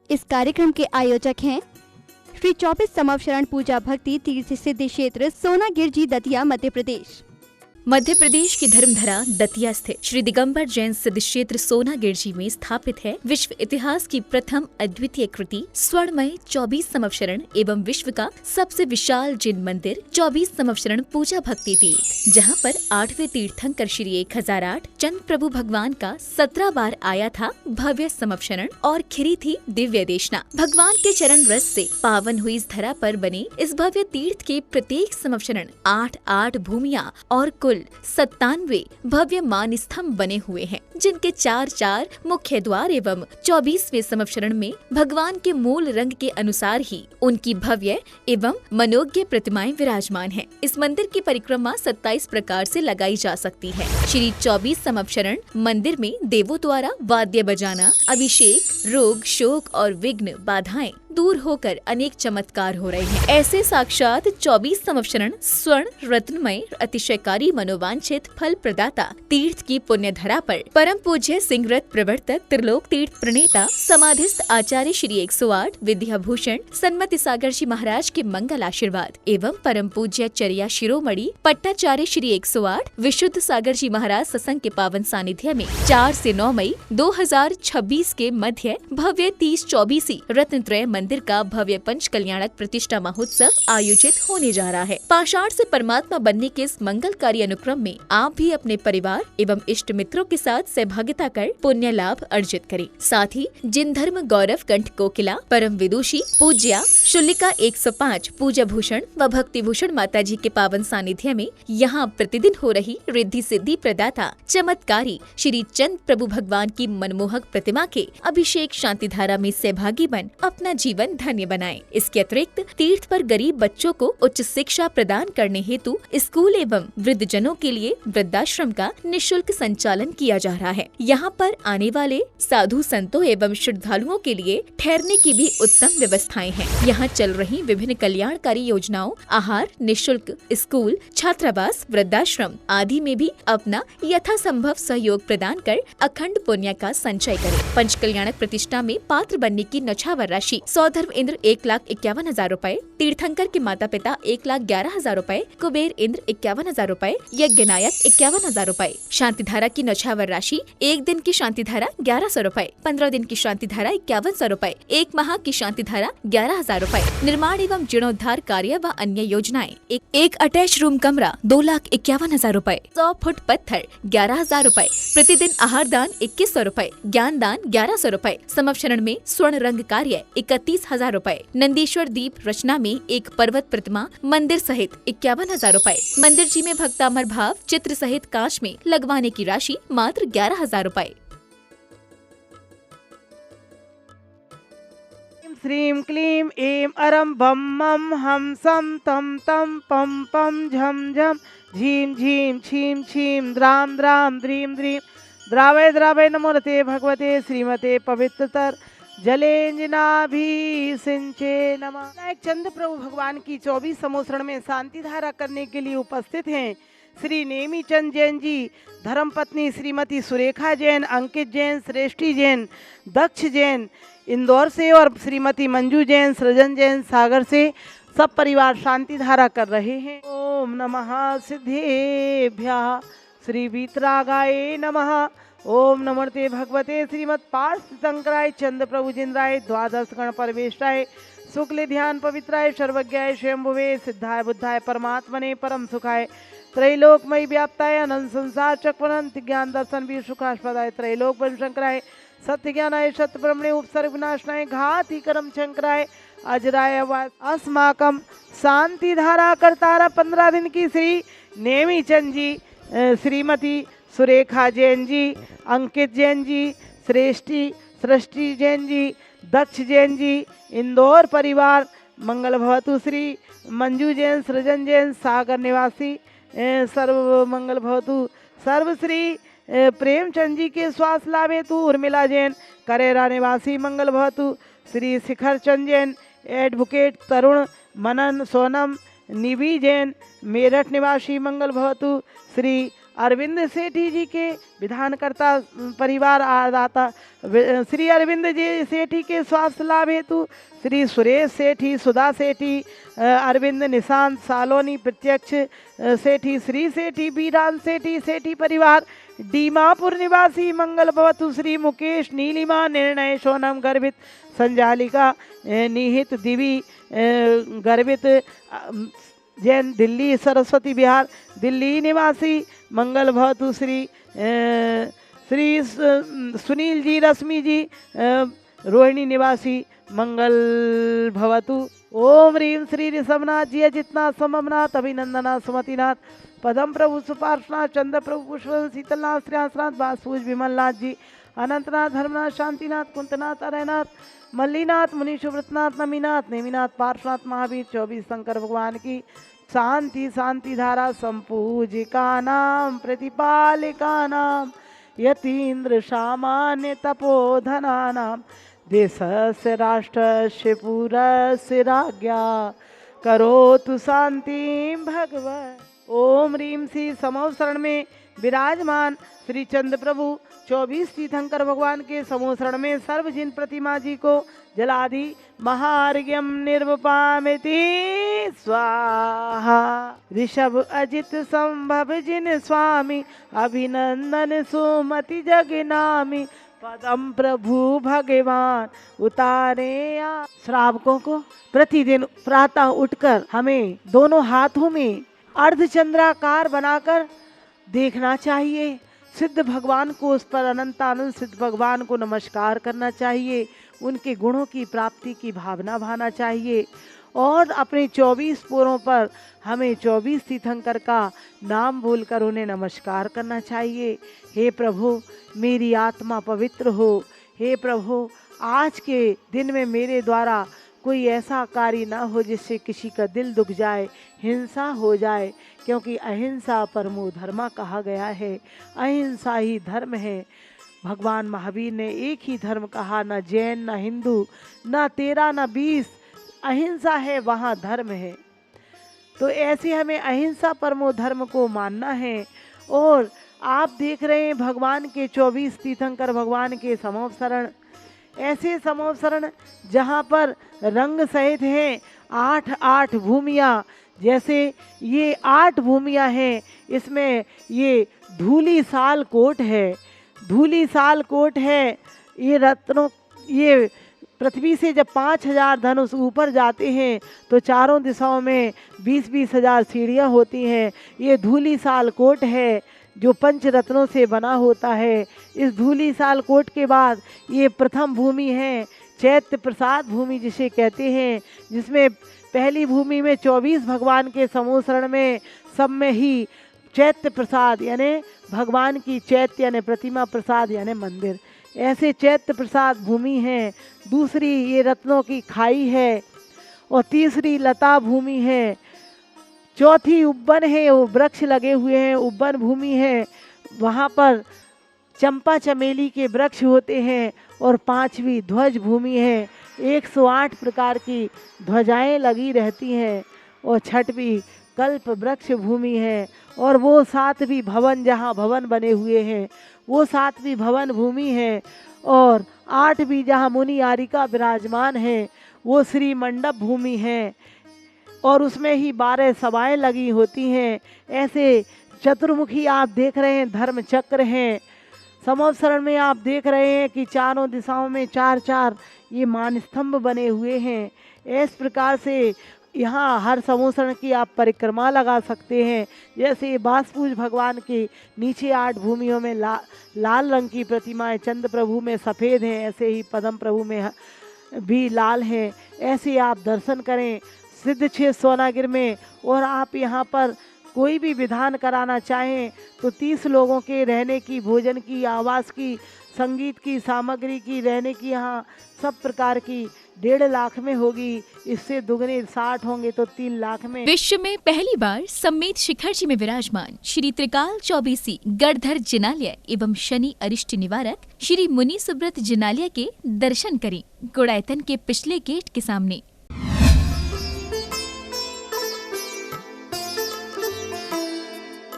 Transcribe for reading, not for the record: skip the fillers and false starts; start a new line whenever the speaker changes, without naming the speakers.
इस कार्यक्रम के आयोजक हैं श्री 24 समवशरण पूजा भक्ति तीर्थ सिद्धि क्षेत्र सोनागिरजी दतिया मध्य प्रदेश।
मध्य प्रदेश की धर्मधरा दतिया स्थित श्री दिगंबर जैन सिद्धि क्षेत्र सोनागिरजी में स्थापित है विश्व इतिहास की प्रथम अद्वितीय कृति स्वर्णमय 24 समवशरण एवं विश्व का सबसे विशाल जैन मंदिर 24 समवशरण पूजा भक्ति तीर्थ, जहां पर 8वें तीर्थंकर श्री 1008 चंद प्रभु भगवान का 17 बार आया था भव्य समवशरण और खिरी थी दिव्य देशना। भगवान के चरण रस से पावन हुई इस धरा पर बने इस भव्य तीर्थ के प्रत्येक समवशरण 8 भूमिया और कुल 97 भव्य मान स्तंभ बने हुए हैं, जिनके 4 मुख्य द्वार एवं 24वें समवशरण में भगवान के मूल रंग के अनुसार ही उनकी भव्य एवं मनोज्ञ प्रतिमाएं विराजमान हैं। इस मंदिर की परिक्रमा 27 प्रकार से लगाई जा सकती है। श्री 24 समवशरण मंदिर में देवों द्वारा वाद्य बजाना, अभिषेक, रोग, शोक और विघ्न बाधाएं दूर होकर अनेक चमत्कार हो रहे हैं। ऐसे साक्षात 24 समवशरण स्वर्ण रत्नमय अतिशयकारी मनोवांछित फल प्रदाता तीर्थ की पुण्य धरा पर परम पूज्य सिंहरथ प्रवर्तक त्रिलोक तीर्थ प्रणेता समाधिस्थ आचार्य श्री 108 विद्याभूषण सन्मति सागर जी महाराज के मंगल आशीर्वाद एवं परम पूज्य चर्या शिरोमणि पट्टाचार्य श्री 108 विशुद्ध सागर जी महाराज सत्संग के पावन सानिध्य में 4 से 9 मई 2026 के मध्य भव्य 30-24 रत्नत्रय मंदिर का भव्य पंच कल्याणक प्रतिष्ठा महोत्सव आयोजित होने जा रहा है। पाषाण से परमात्मा बनने के इस मंगलकारी अनुक्रम में आप भी अपने परिवार एवं इष्ट मित्रों के साथ सहभागिता कर पुण्य लाभ अर्जित करें। साथ ही जिन धर्म गौरव कंठ कोकिला परम विदुषी पूज्या शुल्लिका 105 पूजा भूषण व भक्ति भूषण माता जी के पावन सानिध्य में यहाँ प्रतिदिन हो रही रिद्धि सिद्धि प्रदाता चमत्कारी श्री चंद प्रभु भगवान की मनमोहक प्रतिमा के अभिषेक शांति धारा में सहभागी बन अपना जीवन धन्य बनाएं। इसके अतिरिक्त तीर्थ पर गरीब बच्चों को उच्च शिक्षा प्रदान करने हेतु स्कूल एवं वृद्ध जनों के लिए वृद्धाश्रम का निःशुल्क संचालन किया जा रहा है। यहाँ पर आने वाले साधु संतों एवं श्रद्धालुओं के लिए ठहरने की भी उत्तम व्यवस्थाएं हैं। यहाँ चल रही विभिन्न कल्याणकारी योजनाओं, आहार, निःशुल्क स्कूल, छात्रावास, वृद्धाश्रम आदि में भी अपना यथासंभव सहयोग प्रदान कर अखंड पुण्य का संचय करें। पंच कल्याणक प्रतिष्ठा में पात्र बनने की नछावर राशि सौधर्म इंद्र 1,51,000 रूपए, तीर्थंकर के माता पिता 1,11,000 रूपए, कुबेर इंद्र 51,000 रूपए, यज्ञ नायक 51,000 रूपए। शांति धारा की नछावर राशि 1 दिन की शांति धारा 1,100 रूपए, 15 दिन की शांति धारा 5,100 रूपए, 1 माह की शांति धारा 11,000 रूपए। निर्माण एवं जीर्णोद्धार कार्य व अन्य योजनाएं एक अटैच रूम कमरा 2,51,000 रूपए, 100 फुट पत्थर 11,000 रूपए, प्रतिदिन आहार दान 2,100 रूपए, ज्ञान दान 1,100 रूपए, समवशरण में स्वर्ण रंग कार्य 31,000 रूपए, नंदीश्वर दीप रचना में एक पर्वत प्रतिमा मंदिर सहित 51,000 रूपए, मंदिर जी में भक्तामर भाव चित्र सहित कांच में लगवाने की राशि मात्र 11,000 रूपए।
श्रीं क्लीं ऐं अरं बम मम हम सम तम तम पम पम झम झम झीम झीम छीम छीम द्राम द्राम द्रीम द्रीम द्रावय द्रावय नमो नते भगवते श्रीमते पवित्रतर जलेंजनाभि सिंचे नमः। चंद प्रभु भगवान की 24 समवशरण में शांति धारा करने के लिए उपस्थित हैं श्री नेमी चंद जैन जी, धर्मपत्नी श्रीमती सुरेखा जैन, अंकित जैन, श्रेष्ठी जैन, दक्ष जैन इंदौर से और श्रीमती मंजू जैन, सृजन जैन सागर से सब परिवार शांति धारा कर रहे हैं। ओम नमः सिद्धेभ्यः श्री वीतरागाय नमः। ओम नमस्ते भगवते श्रीमद पार्थ शंकराय चंद्र प्रभु जिंद्राय द्वादश गण परमेश्वराय शुक्ल ध्यान पवित्राय सर्वज्ञाय स्वयंभुवे सिद्धाय बुद्धाय परमात्मने परम सुखाय त्रैलोकमयी व्याप्ताय अनंत संसार चक्रवनंत ज्ञान दर्शन भी सुखास्पदाय त्रैलोक बल शंकराय सत्य ज्ञानाय सत्य ब्रह्मणे उपसर्ग विनाशनाय घाति कर्म शंकराय अजराय अस्माकम शांति धारा करतारा 15 दिन की श्री नेमी चंद जी, श्रीमती सुरेखा जैन जी, अंकित जैन जी, सृष्टि जैन जी, दक्ष जैन जी इंदौर परिवार मंगल भवतु। श्री मंजू जैन, सृजन जैन सागर निवासी सर्व मंगल भवतु। सर्वश्री प्रेमचंद जी के श्वास लाभ हेतु उर्मिला जैन करेरा निवासी मंगल भवतु। श्री शिखर चंद जैन एडवोकेट तरुण मनन सोनम निवि जैन मेरठ निवासी मंगल भवतु। श्री अरविंद सेठी जी के विधानकर्ता परिवार आदाता श्री अरविंद जी सेठी के स्वास्थ्य लाभ हेतु श्री सुरेश सेठी, सुधा सेठी, अरविंद निशांत सालोनी, प्रत्यक्ष सेठी, श्री सेठी, बीरान सेठी, सेठी परिवार डीमापुर निवासी मंगल भवतु, श्री मुकेश, नीलिमा, निर्णय, सोनम गर्भित, संजालिका, निहित, दिवी गर्भित, जैन दिल्ली सरस्वती विहार दिल्ली निवासी मंगल भवतु, श्री सुनील जी, रश्मि जी, रोहिणी निवासी मंगल भवतु। ओम ह्रीं श्री ऋषभनाथ जी, अजितनाथ, सममनाथ, अभिनंदनाथ, सुमतिनाथ, पदम प्रभु, सुपार्शनाथ, चंद्र प्रभु, पुष्प, शीतलनाथ, श्रेयांसनाथ, बासूज, विमलनाथ जी, अनंतनाथ, धर्मनाथ, शांतिनाथ, कुंतनाथ, अरयनाथ, मल्लीनाथ, मुनि, सुव्रतनाथ, नमीनाथ, नेमिनाथ, पार्श्वनाथ, महावीर, 24 शंकर भगवान की शांति शांति धारा संपूजिका नाम प्रतिपालिका नाम यतीन्द्र सामान्य तपोधना नाम देशस्य राष्ट्रस्य पुरस्य राज्ञा करोतु शांति भगवन्। ओम ह्रीं श्री समोसरण में विराजमान श्री चंद्र प्रभु 24 तीर्थंकर भगवान के समोसरण में सर्वजिन प्रतिमा जी को जलादि महार्घ्यम निर्वपामिति स्वाहा। ऋषभ अजित संभव जिन स्वामी अभिनंदन सुमति जगनामी पदम प्रभु भगवान उतारे। श्रावकों को प्रतिदिन प्रातः उठकर हमें दोनों हाथों में अर्धचंद्राकार बनाकर देखना चाहिए। सिद्ध भगवान को, उस पर अनंतानंद सिद्ध भगवान को नमस्कार करना चाहिए, उनके गुणों की प्राप्ति की भावना भाना चाहिए और अपने 24 पोरों पर हमें 24 तीर्थंकर का नाम बोलकर उन्हें नमस्कार करना चाहिए। हे प्रभु, मेरी आत्मा पवित्र हो। हे प्रभु, आज के दिन में मेरे द्वारा कोई ऐसा कार्य ना हो जिससे किसी का दिल दुख जाए, हिंसा हो जाए, क्योंकि अहिंसा परमो धर्मा कहा गया है। अहिंसा ही धर्म है। भगवान महावीर ने एक ही धर्म कहा, न जैन, न हिंदू, न 13, न 20, अहिंसा है वहाँ धर्म है। तो ऐसे हमें अहिंसा परमो धर्म को मानना है। और आप देख रहे हैं भगवान के 24 तीर्थंकर भगवान के समोपसरण, ऐसे समोपसरण जहाँ पर रंग सहित हैं 8 भूमियाँ। जैसे ये 8 भूमियाँ हैं, इसमें ये धूली साल कोट है, धूली साल कोट है। ये रत्नों, ये पृथ्वी से जब 5000 धनुष ऊपर जाते हैं तो चारों दिशाओं में 20-20 हजार सीढ़ियाँ होती हैं। ये धूली साल कोट है जो 5 रत्नों से बना होता है। इस धूली साल कोट के बाद ये प्रथम भूमि है चैत्य प्रसाद भूमि जिसे कहते हैं, जिसमें पहली भूमि में 24 भगवान के समोसरण में सब में ही चैत्य प्रसाद यानी भगवान की चैत्य यानी प्रतिमा प्रसाद यानी मंदिर, ऐसे चैत्य प्रसाद भूमि है। दूसरी ये रत्नों की खाई है और तीसरी लता भूमि है। चौथी उब्बन है, वो वृक्ष लगे हुए हैं, उब्बन भूमि है, वहाँ पर चंपा चमेली के वृक्ष होते हैं। और 5वीं ध्वज भूमि है, 108 प्रकार की ध्वजाएं लगी रहती हैं। और 6वीं कल्प वृक्ष भूमि है। और वो 7वीं भवन, जहाँ भवन बने हुए हैं वो 7वीं भवन भूमि है। और 8वीं जहाँ मुनि आरिका विराजमान है वो श्री मंडप भूमि है। और उसमें ही 12 सभाएं लगी होती हैं। ऐसे चतुर्मुखी आप देख रहे हैं धर्म चक्र हैं। समोपसरण में आप देख रहे हैं कि चारों दिशाओं में 4-4 ये मान स्तंभ बने हुए हैं। इस प्रकार से यहाँ हर समोसरण की आप परिक्रमा लगा सकते हैं। जैसे बासपूज भगवान के नीचे 8 भूमियों में लाल रंग की प्रतिमाएं, चंद्र प्रभु में सफ़ेद हैं, ऐसे ही पद्म प्रभु में भी लाल हैं। ऐसे आप दर्शन करें सिद्ध क्षेत्र सोनागिर में। और आप यहाँ पर कोई भी विधान कराना चाहें तो 30 लोगों के रहने की, भोजन की, आवास की, संगीत की, सामग्री की, रहने की यहाँ सब प्रकार की 1.5 लाख में होगी। इससे दुगने 60 होंगे तो 3 लाख में।
विश्व में पहली बार सम्मेत शिखर जी में विराजमान श्री त्रिकाल चौबीसी गढ़धर जिनालय एवं शनि अरिष्ट निवारक श्री मुनि सुब्रत जिनालय के दर्शन करें। गुड़ायतन के पिछले गेट के सामने